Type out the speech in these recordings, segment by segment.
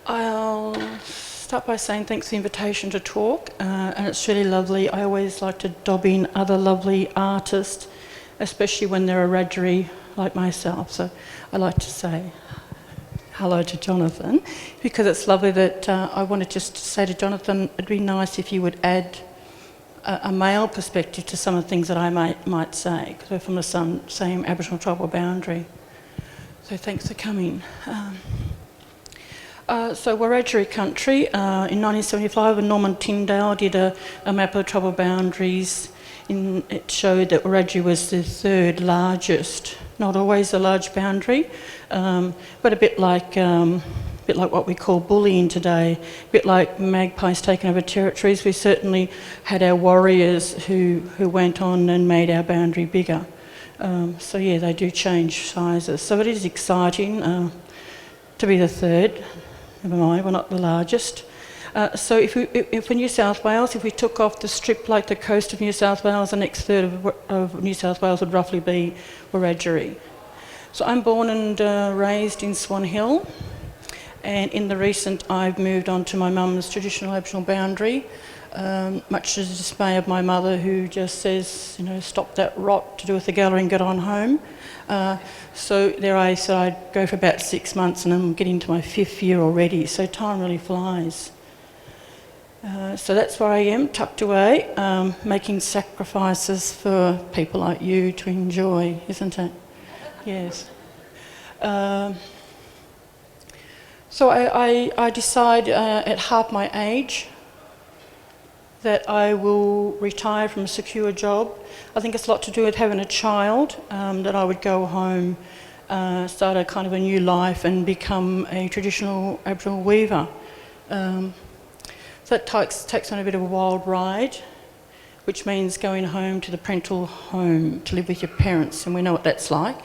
I'll start by saying thanks for the invitation to talk, and it's really lovely. I always like to dob in other lovely artists, especially when they're a Waradgerie like myself. So I like to say hello to Jonathan, because it's lovely that I want to just say to Jonathan, it'd be nice if you would add a male perspective to some of the things that I might say, because we're from the same Aboriginal tribal boundary. So thanks for coming. So Waradgerie country, in 1975, when Norman Tyndale did a map of the tribal boundaries, it showed that Waradgerie was the third largest, not always a large boundary, but a bit like what we call bullying today, a bit like magpies taking over territories. We certainly had our warriors who went on and made our boundary bigger. So yeah, they do change sizes. So it is exciting to be the third. Never mind, we're not the largest. So if for New South Wales, if we took off the strip like the coast of New South Wales, the next third of New South Wales would roughly be Waradgerie. So I'm born and raised in Swan Hill, and in the recent I've moved on to my mum's traditional Aboriginal boundary, much to the dismay of my mother, who just says, you know, stop that rot to do with the gallery and get on home. So there I said I'd go for about 6 months, and I'm getting to my 5th year already, so time really flies. So that's where I am, tucked away, making sacrifices for people like you to enjoy, isn't it? Yes. So I decide at half my age that I will retire from a secure job. I think it's a lot to do with having a child, that I would go home, start a kind of a new life and become a traditional Aboriginal weaver. So that takes on a bit of a wild ride, which means going home to the parental home to live with your parents, and we know what that's like,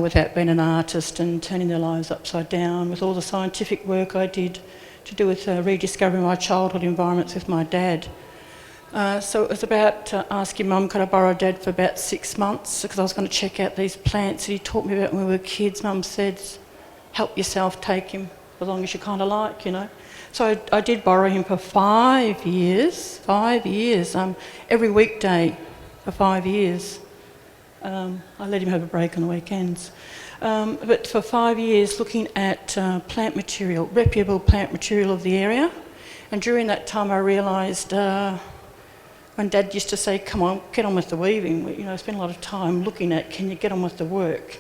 without being an artist and turning their lives upside down, with all the scientific work I did to do with rediscovering my childhood environments with my dad. So it was about asking Mum, could I borrow Dad for about 6 months, because I was going to check out these plants that he taught me about when we were kids. Mum said, help yourself, take him, as long as you kind of like, you know. So I did borrow him for 5 years, every weekday for 5 years. I let him have a break on the weekends. But for 5 years, looking at plant material, reputable plant material of the area. And during that time, I realised when Dad used to say, come on, get on with the weaving, you know, I spent a lot of time looking at, can you get on with the work?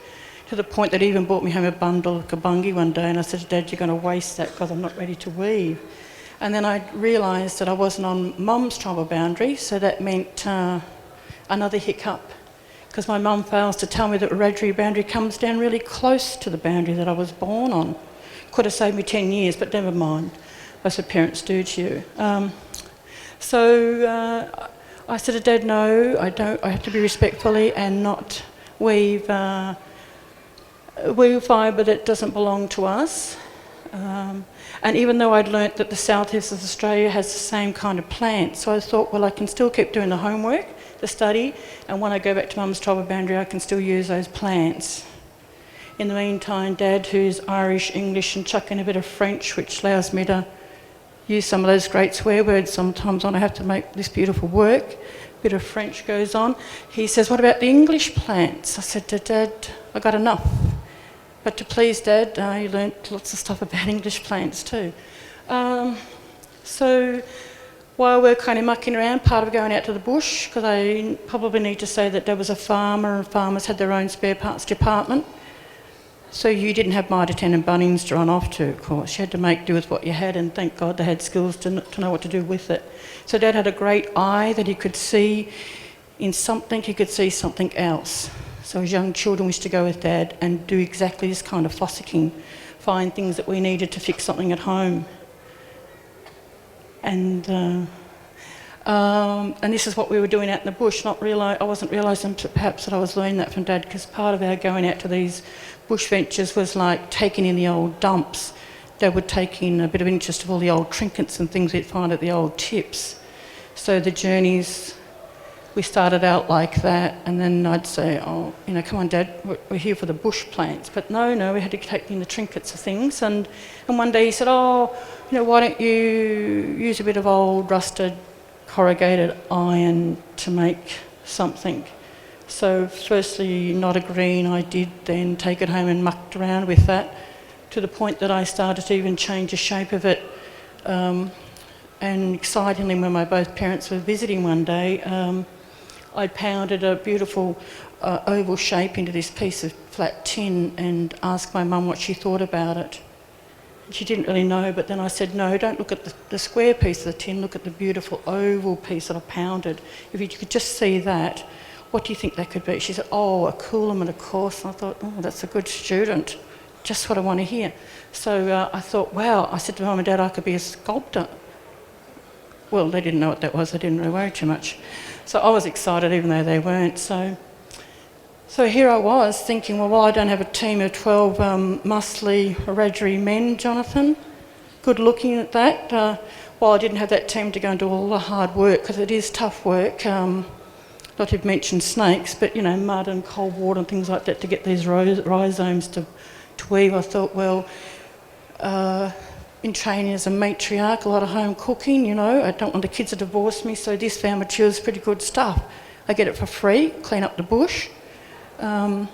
To the point that he even brought me home a bundle of kabungi one day, and I said, Dad, you're going to waste that because I'm not ready to weave. And then I realised that I wasn't on Mum's tribal boundary, so that meant another hiccup, because my mum fails to tell me that the Waradgerie boundary comes down really close to the boundary that I was born on. Could have saved me 10 years, but never mind. That's what parents do to you. So I said to Dad, no, I don't. I have to be respectfully and not weave fibre that doesn't belong to us. And even though I'd learnt that the southeast of Australia has the same kind of plants, so I thought, well, I can still keep doing the homework, the study, and when I go back to Mum's tribal boundary, I can still use those plants. In the meantime, Dad, who's Irish, English, and chuck in a bit of French, which allows me to use some of those great swear words sometimes when I have to make this beautiful work. A bit of French goes on. He says, what about the English plants? I said to Dad, I got enough. But to please Dad, he learnt lots of stuff about English plants too. So while we're kind of mucking around, part of going out to the bush, because I probably need to say that Dad was a farmer and farmers had their own spare parts department. So you didn't have Mitre 10 and Bunnings to run off to, of course. You had to make do with what you had, and thank God they had skills to know what to do with it. So Dad had a great eye that he could see in something, he could see something else. So as young children, we used to go with Dad and do exactly this kind of fossicking, find things that we needed to fix something at home. And this is what we were doing out in the bush. I wasn't realising perhaps that I was learning that from Dad, because part of our going out to these bush ventures was like taking in the old dumps. Dad would take in a bit of interest of all the old trinkets and things we'd find at the old tips. So the journeys we started out like that, and then I'd say, oh, you know, come on, Dad, we're here for the bush plants. But no, we had to take in the trinkets of things. And one day he said, oh, you know, why don't you use a bit of old rusted corrugated iron to make something? So firstly, not agreeing, I did then take it home and mucked around with that to the point that I started to even change the shape of it. And excitingly, when my both parents were visiting one day, I pounded a beautiful oval shape into this piece of flat tin and asked my mum what she thought about it. She didn't really know, but then I said, no, don't look at the square piece of the tin, look at the beautiful oval piece that I pounded. If you could just see that, what do you think that could be? She said, oh, a cooliman, of course. And I thought, oh, that's a good student, just what I want to hear. So I thought, wow, I said to Mum and Dad, I could be a sculptor. Well, they didn't know what that was, they didn't really worry too much. So I was excited even though they weren't. So here I was thinking, well, I don't have a team of 12 muscly Waradgerie men, Jonathan. Good looking at that. Well, I didn't have that team to go and do all the hard work, because it is tough work. Not to mention snakes, but, you know, mud and cold water and things like that to get these rhizomes to weave. I thought, well, in training as a matriarch, a lot of home cooking, you know, I don't want the kids to divorce me, so this found material is pretty good stuff. I get it for free, clean up the bush, and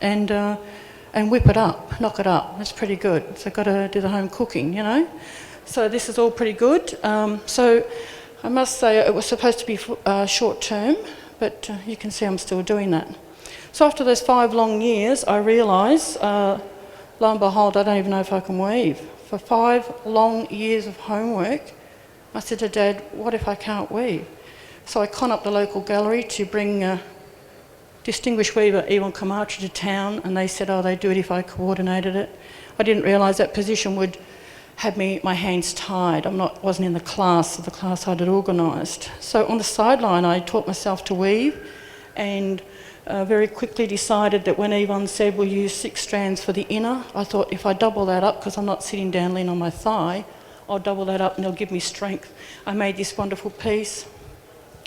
whip it up, knock it up. That's pretty good. So I've got to do the home cooking, you know. So this is all pretty good. So I must say it was supposed to be short term, but you can see I'm still doing that. So after those 5 long years, I realised, lo and behold, I don't even know if I can weave. For 5 long years of homework, I said to Dad, what if I can't weave? So I conned up the local gallery to bring distinguished weaver Yvonne Camacho to town, and they said, oh, they'd do it if I coordinated it. I didn't realise that position would have my hands tied. Wasn't in the class, so the class I had organised. So on the sideline, I taught myself to weave, and very quickly decided that when Yvonne said we'll use 6 strands for the inner, I thought if I double that up, because I'm not sitting down leaning on my thigh, I'll double that up and it'll give me strength. I made this wonderful piece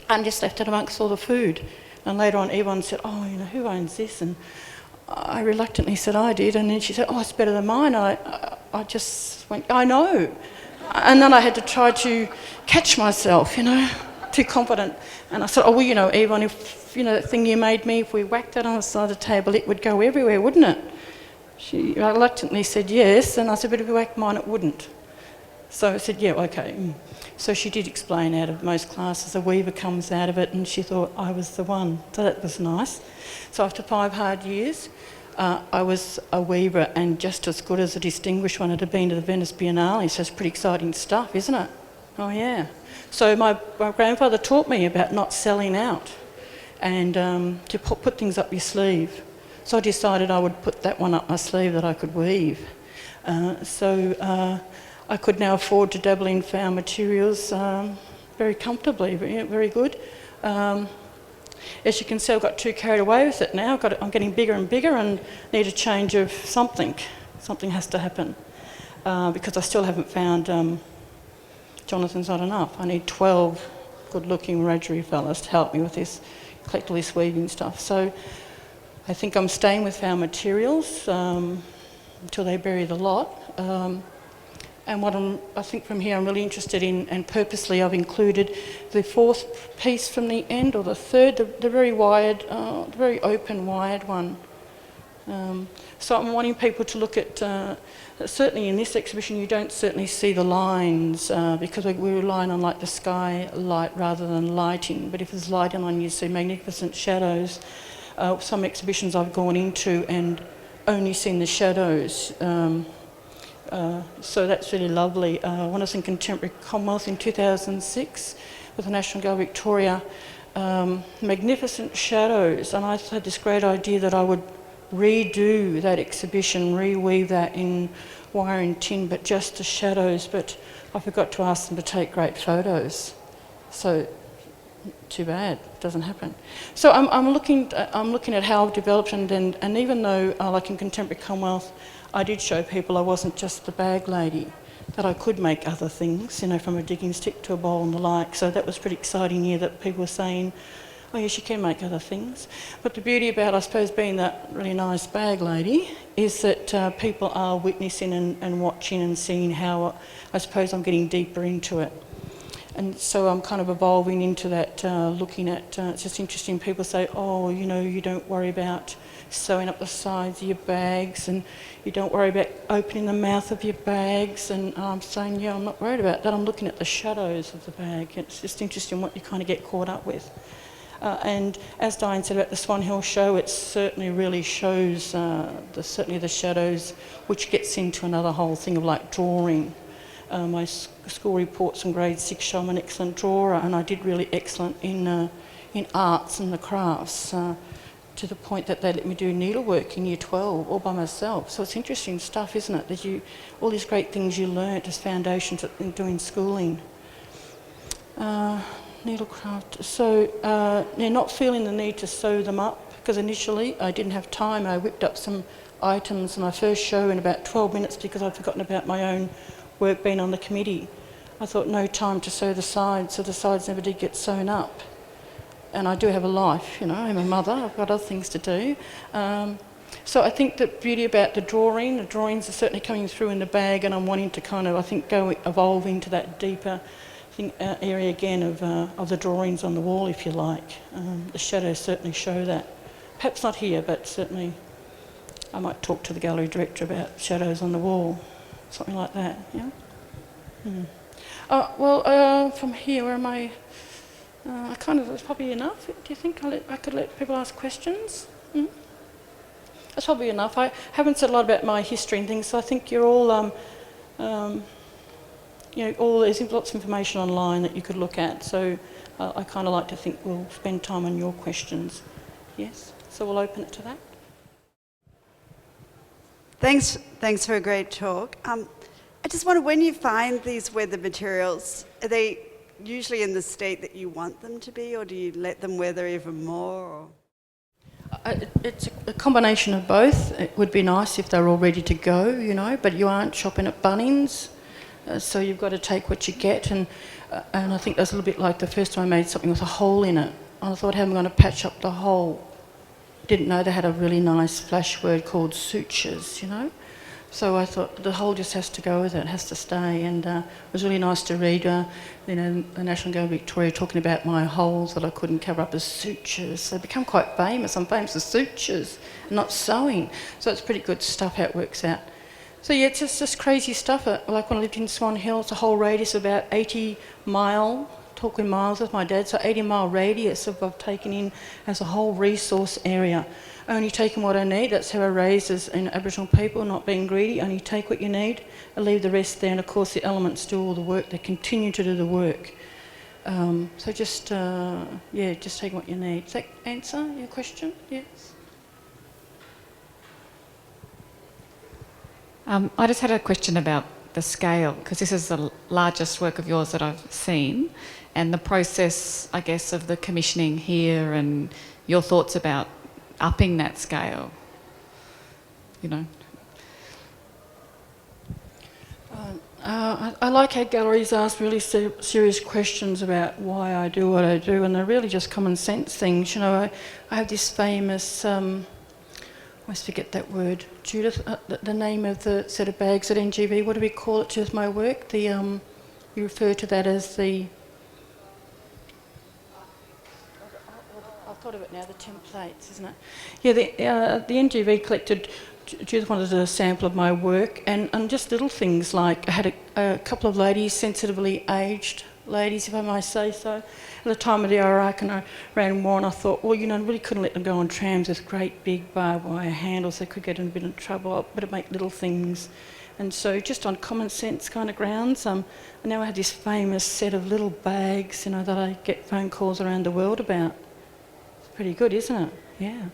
and just left it amongst all the food. And later on Yvonne said, oh, you know, who owns this? And I reluctantly said I did, and then she said, oh, it's better than mine. I just went, I know. And then I had to try to catch myself, you know, too confident. And I said, oh, well, you know, Yvonne, if, you know, that thing you made me, if we whacked that on the side of the table, it would go everywhere, wouldn't it? She reluctantly said yes, and I said, but if we whacked mine, it wouldn't. So I said, yeah, okay. So she did explain out of most classes, a weaver comes out of it, and she thought I was the one. So that was nice. So after 5 hard years, I was a weaver and just as good as a distinguished one. It had been to the Venice Biennale, so it's pretty exciting stuff, isn't it? Oh, yeah. So my grandfather taught me about not selling out and to put things up your sleeve. So I decided I would put that one up my sleeve that I could weave. So I could now afford to dabble in found materials very comfortably, very good. As you can see, I've got too carried away with it now. I'm getting bigger and bigger and need a change of something. Something has to happen because I still haven't found Jonathan's not enough. I need 12 good-looking Waradgerie fellas to help me with this, collect all this weaving stuff. So I think I'm staying with found materials until they bury the lot. And what I think from here I'm really interested in, and purposely I've included the 4th piece from the end, or the 3rd, the very wired, very open wired one. So I'm wanting people to look at, certainly in this exhibition you don't certainly see the lines because we're relying on like the sky light rather than lighting, but if there's lighting on you see magnificent shadows. Some exhibitions I've gone into and only seen the shadows. So that's really lovely. When I was in Contemporary Commonwealth in 2006 with the National Gallery Victoria, magnificent shadows, and I had this great idea that I would redo that exhibition, reweave that in wire and tin, but just the shadows, but I forgot to ask them to take great photos. So too bad, it doesn't happen. So I'm looking at how I've developed, and even though, like in Contemporary Commonwealth, I did show people I wasn't just the bag lady, that I could make other things, you know, from a digging stick to a bowl and the like. So that was pretty exciting here, that people were saying, Oh yes, you can make other things. But the beauty about, I suppose, being that really nice bag lady is that people are witnessing and watching and seeing how, I suppose, I'm getting deeper into it. And so I'm kind of evolving into that, looking at, it's just interesting, people say, oh, you know, you don't worry about sewing up the sides of your bags and you don't worry about opening the mouth of your bags, and I'm saying, yeah, I'm not worried about that, I'm looking at the shadows of the bag. It's just interesting what you kind of get caught up with. And as Diane said about the Swan Hill show, it certainly really shows certainly the shadows, which gets into another whole thing of like drawing. My school reports in grade 6 show I'm an excellent drawer, and I did really excellent in arts and the crafts, to the point that they let me do needlework in year 12 all by myself. So it's interesting stuff, isn't it? That all these great things you learnt as foundations in doing schooling. Needlecraft. So they're not feeling the need to sew them up, because initially I didn't have time. I whipped up some items in my first show in about 12 minutes because I'd forgotten about my own work being on the committee. I thought no time to sew the sides, so the sides never did get sewn up. And I do have a life, you know, I'm a mother, I've got other things to do. So I think the beauty about the drawings are certainly coming through in the bag, and I'm wanting to kind of, I think, evolve into that deeper area again of the drawings on the wall, if you like. The shadows certainly show that. Perhaps not here, but certainly I might talk to the gallery director about shadows on the wall, something like that, yeah? From here, where am I? It's probably enough. Do you think I could let people ask questions? That's probably enough. I haven't said a lot about my history and things, so I think you're all, there's lots of information online that you could look at, so I kind of like to think we'll spend time on your questions. Yes? So we'll open it to that. Thanks for a great talk. I just wonder, when you find these weathered materials, are they usually in the state that you want them to be, or do you let them weather even more? Or? It's a combination of both. It would be nice if they were all ready to go, you know, but you aren't shopping at Bunnings, so you've got to take what you get. And I think that's a little bit like the first time I made something with a hole in it. I thought, how am I going to patch up the hole? Didn't know they had a really nice flash word called sutures, you know. So I thought the hole just has to go with it, has to stay. And it was really nice to read, the National Gallery of Victoria talking about my holes that I couldn't cover up as sutures. They become quite famous. I'm famous for sutures, not sewing. So it's pretty good stuff how it works out. So yeah, it's just crazy stuff. Like when I lived in Swan Hill, it's a whole radius of about 80 mile, talking miles with my dad, so 80-mile radius of I've taken in as a whole resource area. Only taking what I need. That's how I raised as in Aboriginal people, not being greedy. Only take what you need and leave the rest there. And of course the elements do all the work. They continue to do the work. So just taking what you need. Does that answer your question? Yes? I just had a question about the scale, because this is the largest work of yours that I've seen, and the process, I guess, of the commissioning here and your thoughts about upping that scale, you know. I like how galleries ask really serious questions about why I do what I do, and they're really just common sense things. You know, I have this famous, I always forget that word, Judith, the name of the set of bags at NGV, what do we call it, Judith, my work? You refer to that as the... I've thought of it now, the templates, isn't it? Yeah, the NGV collected, Judith wanted a sample of my work, and just little things like I had a couple of ladies, sensitively aged ladies, if I may say so, at the time of the Iraq and Iran war, and I thought, well, you know, I really couldn't let them go on trams with great big barbed wire handles. They could get in a bit of trouble. I better make little things. And so just on common sense kind of grounds, and now I have this famous set of little bags, you know, that I get phone calls around the world about. It's pretty good, isn't it? Yeah.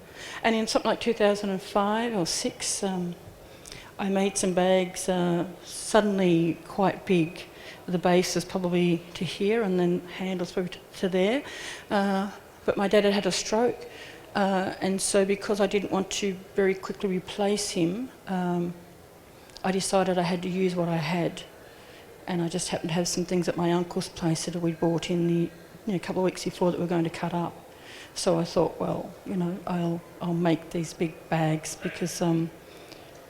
And in something like 2005 or 6, I made some bags suddenly quite big. The base is probably to here, and then handles probably to there. But my dad had had a stroke, and so because I didn't want to very quickly replace him, I decided I had to use what I had. And I just happened to have some things at my uncle's place that we bought in a couple of weeks before that we were going to cut up. So I thought, well, you know, I'll make these big bags because I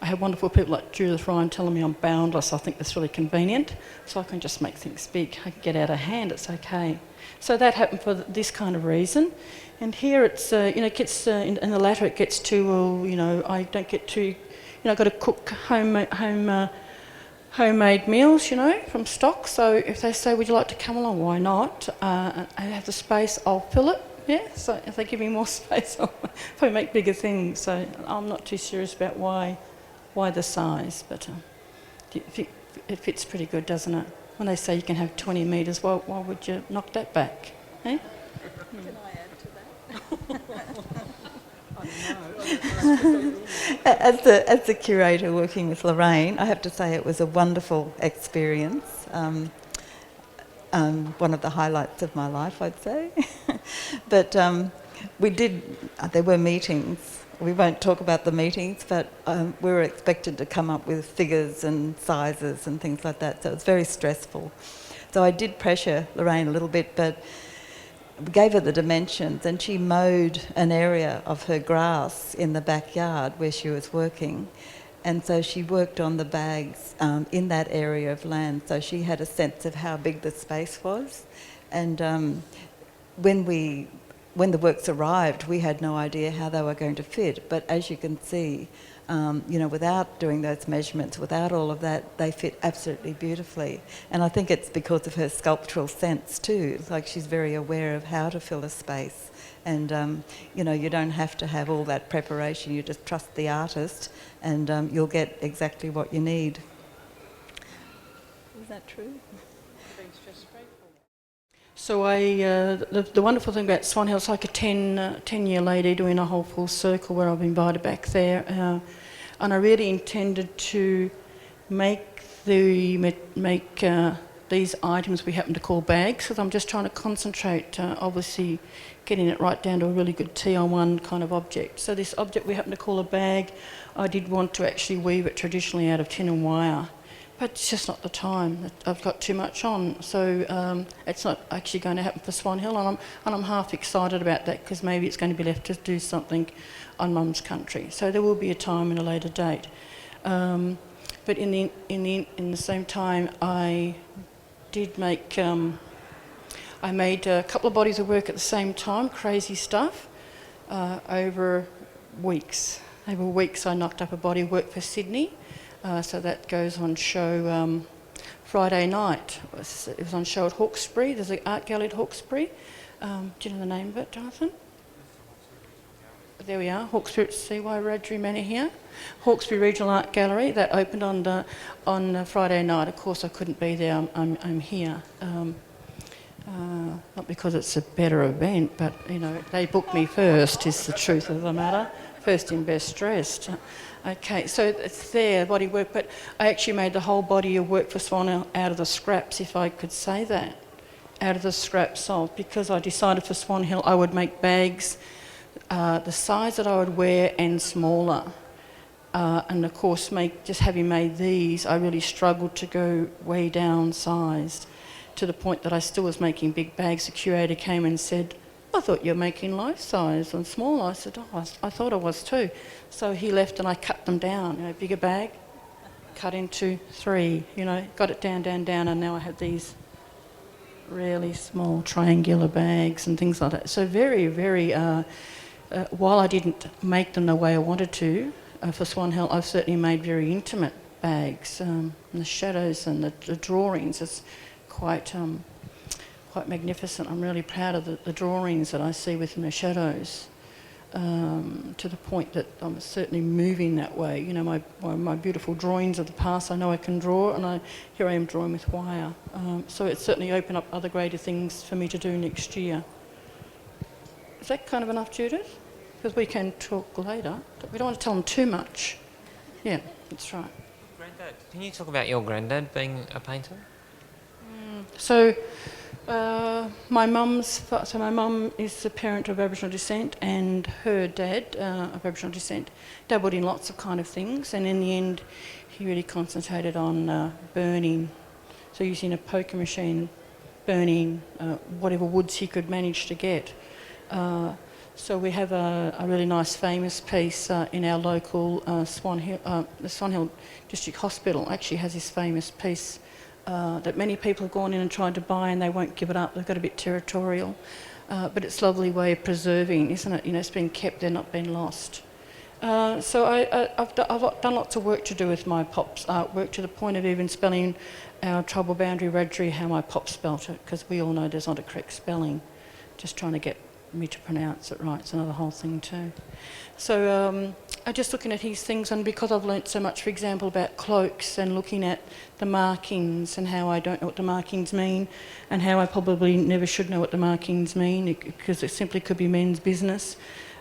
have wonderful people like Judith Ryan telling me I'm boundless. I think that's really convenient. So I can just make things big. I can get out of hand, it's okay. So that happened for this kind of reason. And here it's, you know, it gets, in the latter it gets to, well, you know, I don't get to, you know, I've got to cook homemade meals, you know, from stock. So if they say, would you like to come along? Why not? I have the space, I'll fill it. Yeah, so if they give me more space, I'll probably make bigger things. So I'm not too serious about why the size, but it fits pretty good, doesn't it? When they say you can have 20 metres, well, why would you knock that back? Eh? Can I add to that? As the curator working with Lorraine, I have to say it was a wonderful experience. One of the highlights of my life, I'd say. But there were meetings. We won't talk about the meetings, but we were expected to come up with figures and sizes and things like that, so it was very stressful. So I did pressure Lorraine a little bit, but gave her the dimensions, and she mowed an area of her grass in the backyard where she was working. And so she worked on the bags in that area of land, so she had a sense of how big the space was. And when the works arrived, we had no idea how they were going to fit. But as you can see, you know, without doing those measurements, without all of that, they fit absolutely beautifully. And I think it's because of her sculptural sense too. It's like she's very aware of how to fill a space. And, you know, you don't have to have all that preparation. You just trust the artist and you'll get exactly what you need. Is that true? So the wonderful thing about Swan Hill, it's like a 10-year lady doing a whole full circle where I've invited back there. And I really intended to make these items we happen to call bags, because I'm just trying to concentrate, obviously getting it right down to a really good T-on-1 kind of object. So this object we happen to call a bag, I did want to actually weave it traditionally out of tin and wire. But it's just not the time. I've got too much on, so it's not actually going to happen for Swan Hill, and I'm half excited about that because maybe it's going to be left to do something on Mum's country. So there will be a time and a later date. But in the same time, I did make I made a couple of bodies of work at the same time, crazy stuff, over weeks. Over weeks, I knocked up a body of work for Sydney. So that goes on show Friday night. It was on show at Hawkesbury. There's an art gallery at Hawkesbury. Do you know the name of it, Jonathan? There we are, Hawkesbury at Waradgerie Manor here. Hawkesbury Regional Art Gallery. That opened on Friday night. Of course, I couldn't be there. I'm here. Not because it's a better event, but you know they booked me first. Is the truth of the matter. First in best dressed. Okay, so it's there, body work, but I actually made the whole body of work for Swan Hill out of the scraps, if I could say that, out of the scraps of, because I decided for Swan Hill I would make bags the size that I would wear and smaller. And of course, just having made these, I really struggled to go way downsized to the point that I still was making big bags. The curator came and said, I thought you were making life size and small. I said, oh, I thought I was too. So he left and I cut them down, you know, bigger bag, cut into 3, you know, got it down, and now I have these really small triangular bags and things like that. So very, very, while I didn't make them the way I wanted to for Swan Hill, I've certainly made very intimate bags. And the shadows and the drawings is quite magnificent. I'm really proud of the drawings that I see within the shadows, to the point that I'm certainly moving that way. You know, my beautiful drawings of the past, I know I can draw, and here I am drawing with wire. So it's certainly opened up other greater things for me to do next year. Is that kind of enough, Judith? Because we can talk later. We don't want to tell them too much. Yeah, that's right. Granddad, can you talk about your granddad being a painter? So my mum is a parent of Aboriginal descent, and her dad of Aboriginal descent dabbled in lots of kind of things, and in the end he really concentrated on burning, so using a poker machine, burning whatever woods he could manage to get. So we have a really nice famous piece in our local the Swan Hill District Hospital actually has this famous piece that many people have gone in and tried to buy and they won't give it up. They've got a bit territorial. But it's a lovely way of preserving, isn't it? You know, it's been kept there, not been lost. So I've done lots of work to do with my pop's artwork, to the point of even spelling our tribal boundary Waradgerie how my pop spelt it, because we all know there's not a correct spelling. Just trying to get me to pronounce it right, it's another whole thing too. So I'm just looking at these things, and because I've learnt so much, for example, about cloaks and looking at the markings and how I don't know what the markings mean, and how I probably never should know what the markings mean, because it simply could be men's business,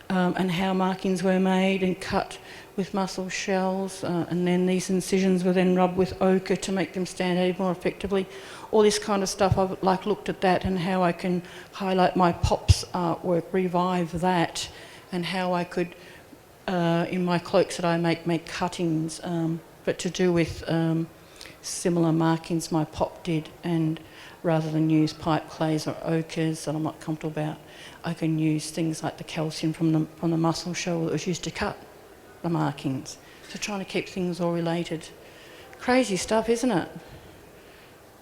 and how markings were made and cut with mussel shells, and then these incisions were then rubbed with ochre to make them stand out more effectively. All this kind of stuff, I've looked at that and how I can highlight my pop's artwork, revive that, and how I could, in my cloaks that I make cuttings, but to do with similar markings my pop did, and rather than use pipe clays or ochres that I'm not comfortable about, I can use things like the calcium from the mussel shell that was used to cut the markings. So trying to keep things all related. Crazy stuff, isn't it?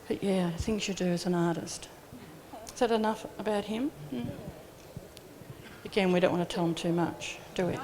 But yeah, things you do as an artist. Is that enough about him? Again, we don't want to tell him too much, do we?